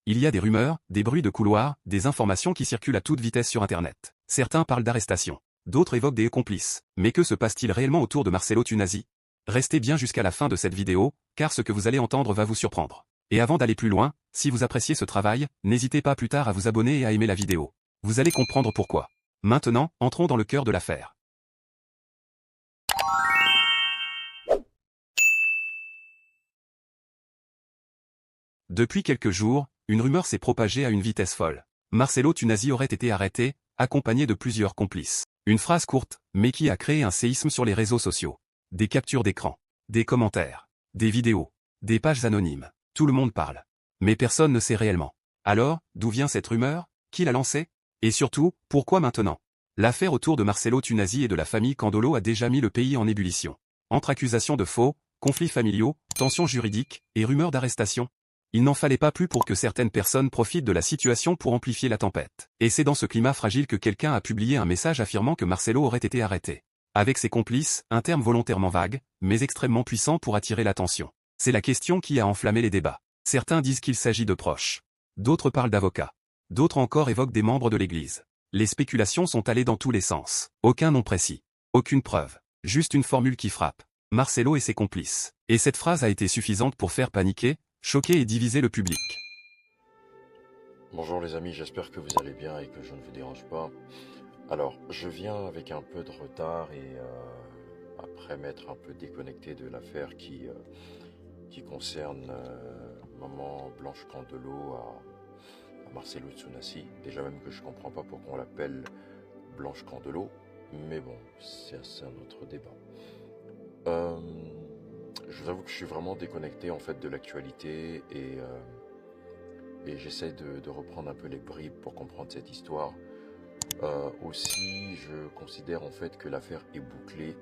Il y a des rumeurs, des bruits de couloir, des informations qui circulent à toute vitesse sur Internet. Certains parlent d'arrestation. D'autres évoquent des complices. Mais que se passe-t-il réellement autour de Marcello Tunasi? Restez bien jusqu'à la fin de cette vidéo, car ce que vous allez entendre va vous surprendre. Et avant d'aller plus loin, si vous appréciez ce travail, n'hésitez pas plus tard à vous abonner et à aimer la vidéo. Vous allez comprendre pourquoi. Maintenant, entrons dans le cœur de l'affaire. Depuis quelques jours, une rumeur s'est propagée à une vitesse folle. Marcello Tunasi aurait été arrêté, accompagné de plusieurs complices. Une phrase courte, mais qui a créé un séisme sur les réseaux sociaux. Des captures d'écran, des commentaires, des vidéos, des pages anonymes. Tout le monde parle. Mais personne ne sait réellement. Alors, d'où vient cette rumeur? Qui l'a lancée? Et surtout, pourquoi maintenant? L'affaire autour de Marcello Tunasi et de la famille Candolo a déjà mis le pays en ébullition. Entre accusations de faux, conflits familiaux, tensions juridiques et rumeurs d'arrestation, il n'en fallait pas plus pour que certaines personnes profitent de la situation pour amplifier la tempête. Et c'est dans ce climat fragile que quelqu'un a publié un message affirmant que Marcello aurait été arrêté. Avec ses complices, un terme volontairement vague, mais extrêmement puissant pour attirer l'attention. C'est la question qui a enflammé les débats. Certains disent qu'il s'agit de proches. D'autres parlent d'avocats. D'autres encore évoquent des membres de l'Église. Les spéculations sont allées dans tous les sens. Aucun nom précis. Aucune preuve. Juste une formule qui frappe. Marcello et ses complices. Et cette phrase a été suffisante pour faire paniquer, choquer et diviser le public. Bonjour les amis, j'espère que vous allez bien et que je ne vous dérange pas. Alors, je viens avec un peu de retard et après m'être un peu déconnecté de l'affaire qui concerne maman Blanche Candelo à Marcello Tunasi. Déjà même que je comprends pas pourquoi on l'appelle Blanche Candelo, mais bon, c'est un autre débat. Je vous avoue que je suis vraiment déconnecté en fait de l'actualité et j'essaie de reprendre un peu les bribes pour comprendre cette histoire. Aussi, je considère en fait que l'affaire est bouclée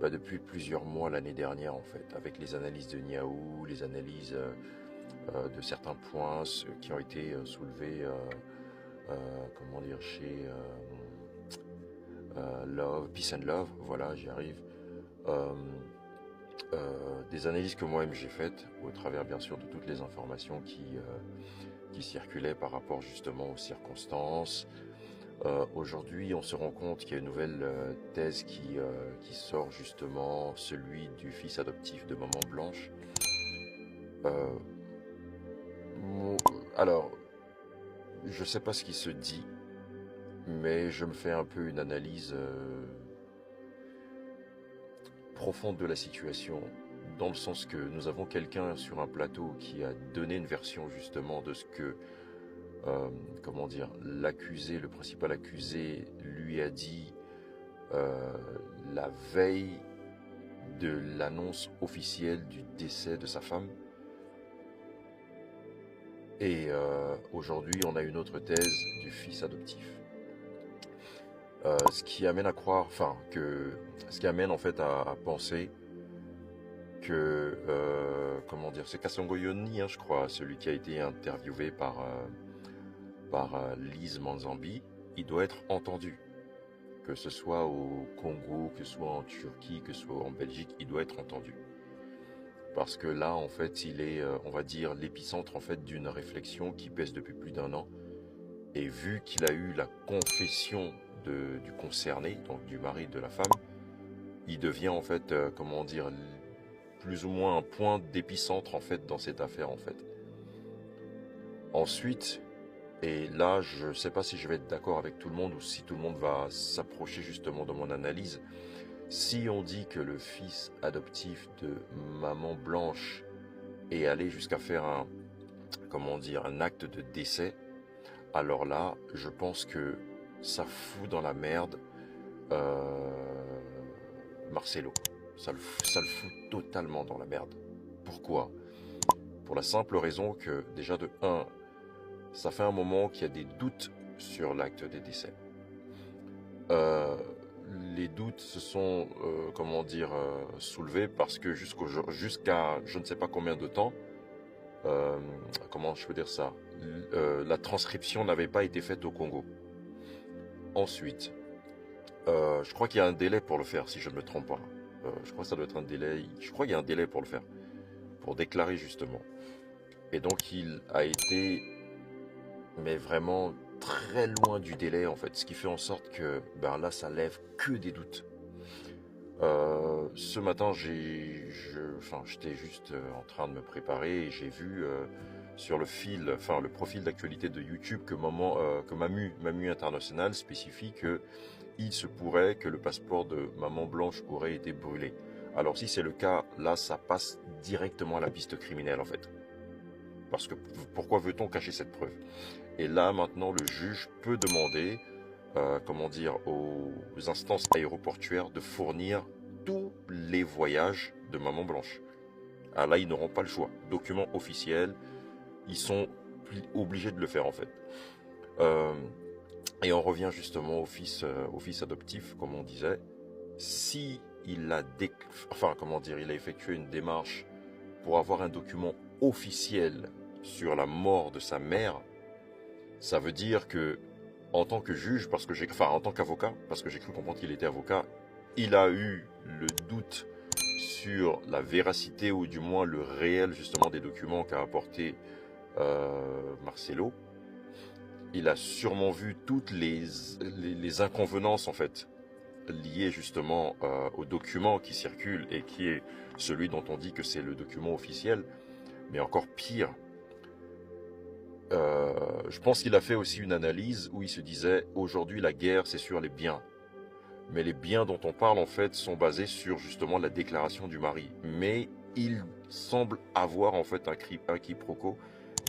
depuis plusieurs mois l'année dernière en fait, avec les analyses de Niaou, les analyses de certains points qui ont été soulevés, comment dire, chez Love, Peace and Love, voilà, j'y arrive. Des analyses que moi-même j'ai faites, au travers bien sûr de toutes les informations qui circulaient par rapport justement aux circonstances. Aujourd'hui, on se rend compte qu'il y a une nouvelle thèse qui sort justement, celui du fils adoptif de Maman Blanche. Alors, je sais pas ce qui se dit, mais je me fais un peu une analyse profonde de la situation, dans le sens que nous avons quelqu'un sur un plateau qui a donné une version justement de ce que comment dire, l'accusé, le principal accusé lui a dit la veille de l'annonce officielle du décès de sa femme. Et aujourd'hui, on a une autre thèse du fils adoptif. Ce qui amène à croire, ce qui amène en fait à penser que, comment dire, c'est Kasongo Yoni, hein, je crois, celui qui a été interviewé par Lise Manzambi, il doit être entendu. Que ce soit au Congo, que ce soit en Turquie, que ce soit en Belgique, il doit être entendu. Parce que là, en fait, il est, on va dire, l'épicentre en fait d'une réflexion qui pèse depuis plus d'un an. Et vu qu'il a eu la confession du concerné, donc du mari de la femme, il devient en fait, comment dire, plus ou moins un point d'épicentre en fait dans cette affaire en fait. Ensuite, et là, je ne sais pas si je vais être d'accord avec tout le monde ou si tout le monde va s'approcher justement de mon analyse. Si on dit que le fils adoptif de Maman Blanche est allé jusqu'à faire un acte de décès, alors là, je pense que ça fout dans la merde Marcello. Ça le fout totalement dans la merde. Pourquoi? Pour la simple raison que, déjà de 1, ça fait un moment qu'il y a des doutes sur l'acte des décès. Les doutes se sont, soulevés parce que jusqu'à je ne sais pas combien de temps, comment je peux dire ça, la transcription n'avait pas été faite au Congo. Ensuite, je crois qu'il y a un délai pour le faire, si je ne me trompe pas. Je crois que ça doit être un délai. Je crois qu'il y a un délai pour le faire, pour déclarer justement. Et donc il a été, mais vraiment très loin du délai en fait, ce qui fait en sorte que ben là ça lève que des doutes. Ce matin j'étais juste en train de me préparer et j'ai vu sur le profil d'actualité de YouTube que Mamu International spécifie que il se pourrait que le passeport de Maman Blanche aurait été brûlé. Alors si c'est le cas, là ça passe directement à la piste criminelle en fait. Parce que pourquoi veut-on cacher cette preuve? Et là maintenant le juge peut demander aux instances aéroportuaires de fournir tous les voyages de Maman Blanche. Ah là ils n'auront pas le choix. Document officiel, ils sont obligés de le faire en fait. Euh, et on revient justement au fils adoptif, comme on disait. Si il a il a effectué une démarche pour avoir un document officiel sur la mort de sa mère, ça veut dire que en tant que juge, en tant qu'avocat, parce que j'ai cru comprendre qu'il était avocat, il a eu le doute sur la véracité ou du moins le réel justement des documents qu'a apporté Marcelo. Il a sûrement vu toutes les inconvenances en fait liées justement au document qui circule et qui est celui dont on dit que c'est le document officiel, mais encore pire. Je pense qu'il a fait aussi une analyse où il se disait aujourd'hui la guerre c'est sur les biens, mais les biens dont on parle en fait sont basés sur justement la déclaration du mari, mais il semble avoir en fait un quiproquo,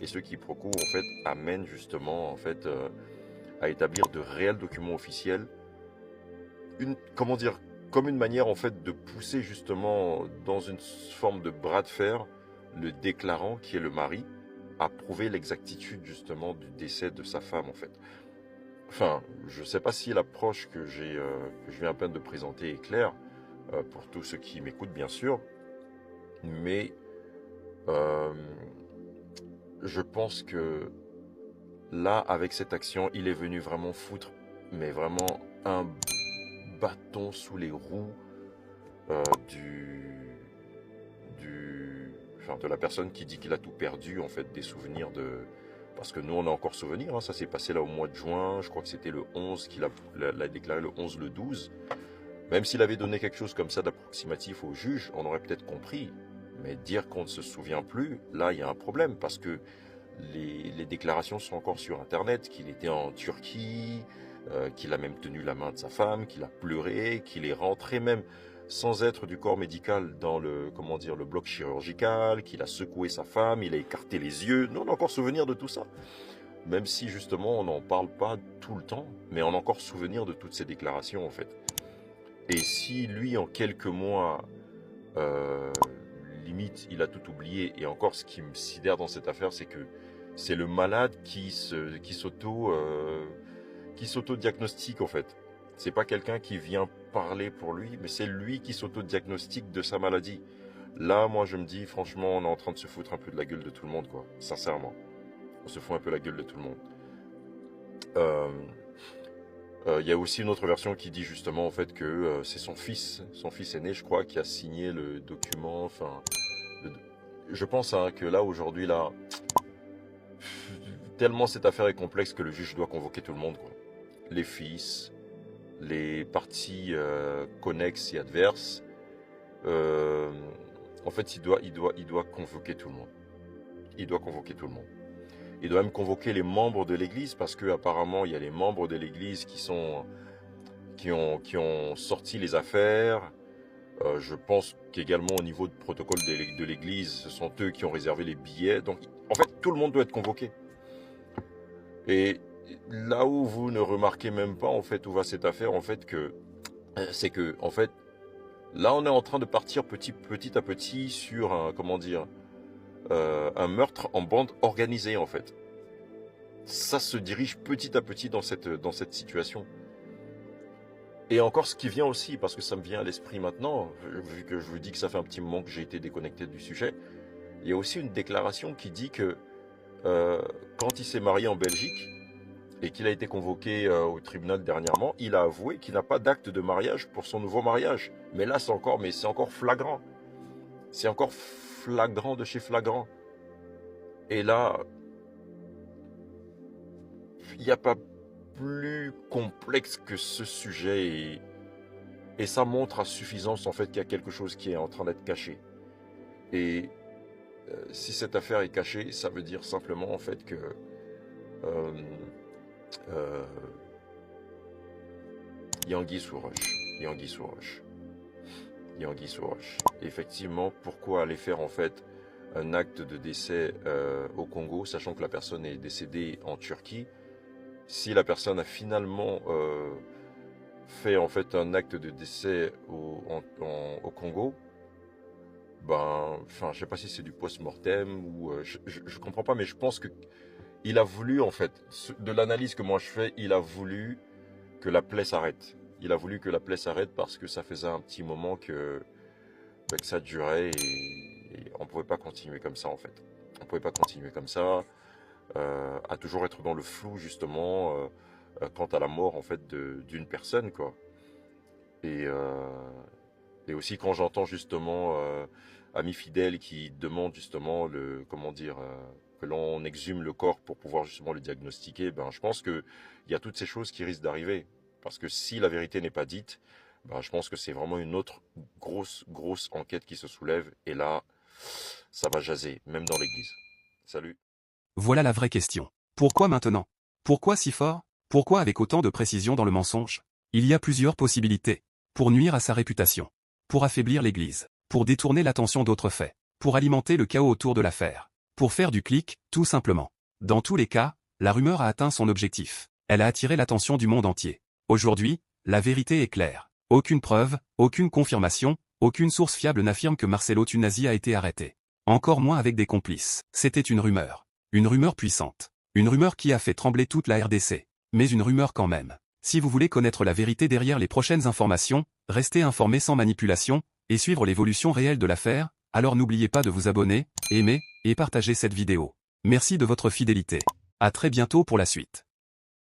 et ce quiproquo en fait amène justement en fait à établir de réels documents officiels, comme une manière en fait de pousser justement dans une forme de bras de fer le déclarant qui est le mari à prouver l'exactitude justement du décès de sa femme en fait. Enfin, je ne sais pas si l'approche que je viens à peine de présenter est claire pour tous ceux qui m'écoutent bien sûr, mais euh, je pense que là, avec cette action, il est venu vraiment foutre, mais vraiment un bâton sous les roues euh, du, de la personne qui dit qu'il a tout perdu, en fait, des souvenirs de... Parce que nous, on a encore souvenir, hein, ça s'est passé là au mois de juin, je crois que c'était le 11 qu'il l'a déclaré, le 11, le 12. Même s'il avait donné quelque chose comme ça d'approximatif au juge, on aurait peut-être compris. Mais dire qu'on ne se souvient plus, là, il y a un problème, parce que les déclarations sont encore sur Internet, qu'il était en Turquie, qu'il a même tenu la main de sa femme, qu'il a pleuré, qu'il est rentré même sans être du corps médical dans le bloc chirurgical, qu'il a secoué sa femme, il a écarté les yeux. Nous, on a encore souvenir de tout ça. Même si justement on n'en parle pas tout le temps, mais on a encore souvenir de toutes ces déclarations en fait. Et si lui, en quelques mois, euh, limite, il a tout oublié, et encore ce qui me sidère dans cette affaire, c'est que c'est le malade qui s'auto-diagnostique en fait. C'est pas quelqu'un qui vient parler pour lui, mais c'est lui qui s'auto-diagnostique de sa maladie. Là, moi, je me dis, franchement, on est en train de se foutre un peu de la gueule de tout le monde, quoi. Sincèrement. On se fout un peu la gueule de tout le monde. Euh, y a aussi une autre version qui dit justement en fait que c'est son fils aîné, je crois, qui a signé le document. Enfin, je pense hein, que là aujourd'hui, là, tellement cette affaire est complexe que le juge doit convoquer tout le monde, quoi. Les fils, les parties connexes et adverses. Euh, en fait, il doit convoquer tout le monde. Il doit convoquer tout le monde. Il doit même convoquer les membres de l'Église parce que apparemment il y a les membres de l'Église qui ont sorti les affaires. Je pense qu'également au niveau du protocole de l'Église, ce sont eux qui ont réservé les billets. Donc, en fait, tout le monde doit être convoqué. Et là où vous ne remarquez même pas, en fait, où va cette affaire, en fait, c'est que, en fait, là, on est en train de partir petit à petit sur un meurtre en bande organisée, en fait. Ça se dirige petit à petit dans cette situation. Et encore ce qui vient aussi, parce que ça me vient à l'esprit maintenant, vu que je vous dis que ça fait un petit moment que j'ai été déconnecté du sujet, il y a aussi une déclaration qui dit que quand il s'est marié en Belgique et qu'il a été convoqué au tribunal dernièrement, il a avoué qu'il n'a pas d'acte de mariage pour son nouveau mariage. Mais là, c'est encore flagrant. C'est encore flagrant de chez flagrant. Et là, il n'y a pas plus complexe que ce sujet et ça montre à suffisance en fait qu'il y a quelque chose qui est en train d'être caché. Et si cette affaire est cachée, ça veut dire simplement en fait que euh, euh, il y a anguille sous roche. Il y a anguille sous roche. Il y a anguille sous roche. Et effectivement, pourquoi aller faire en fait un acte de décès au Congo, sachant que la personne est décédée en Turquie, si la personne a finalement fait en fait un acte de décès au Congo, ben, enfin, je sais pas si c'est du post-mortem ou je comprends pas, mais je pense que il a voulu en fait, de l'analyse que moi je fais, il a voulu que la plaie s'arrête. Il a voulu que la plaie s'arrête parce que ça faisait un petit moment que ça durait et on pouvait pas continuer comme ça en fait. On pouvait pas continuer comme ça, à toujours être dans le flou justement quant à la mort en fait d'une personne quoi. Et, euh, et aussi quand j'entends justement amis fidèles qui demandent justement comment dire, que l'on exhume le corps pour pouvoir justement le diagnostiquer, ben je pense que il y a toutes ces choses qui risquent d'arriver. Parce que si la vérité n'est pas dite, ben je pense que c'est vraiment une autre grosse enquête qui se soulève. Et là, ça va jaser, même dans l'église. Salut. Voilà la vraie question. Pourquoi maintenant? Pourquoi si fort? Pourquoi avec autant de précision dans le mensonge? Il y a plusieurs possibilités. Pour nuire à sa réputation. Pour affaiblir l'Église. Pour détourner l'attention d'autres faits. Pour alimenter le chaos autour de l'affaire. Pour faire du clic, tout simplement. Dans tous les cas, la rumeur a atteint son objectif. Elle a attiré l'attention du monde entier. Aujourd'hui, la vérité est claire. Aucune preuve, aucune confirmation, aucune source fiable n'affirme que Marcello Tunasi a été arrêté. Encore moins avec des complices. C'était une rumeur. Une rumeur puissante. Une rumeur qui a fait trembler toute la RDC. Mais une rumeur quand même. Si vous voulez connaître la vérité derrière les prochaines informations, restez informé sans manipulation, et suivre l'évolution réelle de l'affaire, alors n'oubliez pas de vous abonner, aimer, et partager cette vidéo. Merci de votre fidélité. À très bientôt pour la suite.